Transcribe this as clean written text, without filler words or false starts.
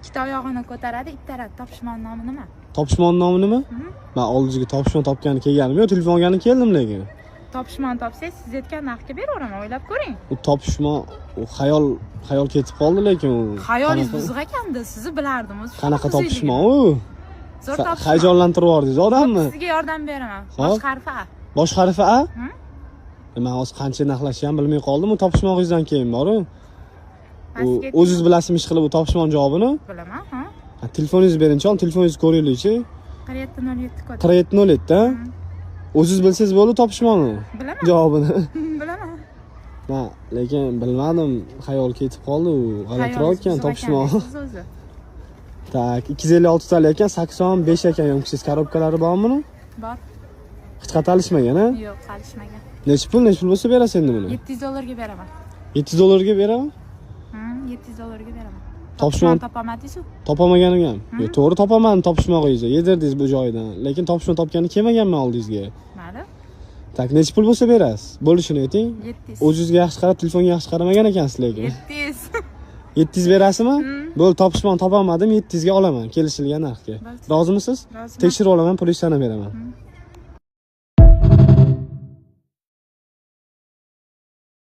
ikkita oyog'ini ko'taradi, ittaradi. Topishmon nomi nima? Topishmon nomi nima? Men oldingizga topishmon topgani kelganim yo'q, telefon olgani keldim lekin. Topishmon topsangiz, siz aytgan narxga beraveraman, o'ylab ko'ring. U topishmon xayol ketib qoldi lekin u. Xayolingiz buzuq ekanda, sizni bilardim o'zi. Qanaqa topishmon u? Zo'r topishmon. Hayajonlantirib yubordingiz odamni. Sizga yordam beraman. Bosh harfi A. Bosh harfi A? Men hozir qancha naqlashgan bilmay qoldim, u topishmog'ingizdan keyin bor-ku. O'zingiz bilasizmi ish qilib u topishmon javobini? Bilaman, ha. Telefoningizni bering-chi, telefoningizni ko'raylik-chi. 4707 kod. 4707 da. O'zingiz bilsangiz bo'ldi topishmonni. Bilaman. Javobini. Bilaman. Men lekin bilmadim, xayol ketib qoldi u. G'alatiroq ekan topishmon. Tak, 256 talik ekan, 85 ekan yomkisiz korobkalari bormi buni? Bor. Hech qatalishmagan, ha? Yo'q, qolishmagan. Necha pul bo'lsa berasiz endi buni? $700 beraman. $700 beraman? $700 beraman. Topishmon topamadingiz-ku? Topamaganim ham. Yo'q, to'g'ri topaman topishmog'ingizni. Yedirdingiz bu joyidan. Lekin topishmon topgani kelmaganman oldingizga. Mayli. Tak, necha pul bo'lsa berasiz? Bo'lishini ayting. 700. O'zingizga yaxshi qarab, telefonga yaxshi qaramagan ekansiz lekin. 700. 700 berasizmi? Bo'l, topishmon topolmadim, 700 ga olaman kelishilgan narxga. Rozimisiz? Roziman. Tekshirib olaman, pul sanab beraman.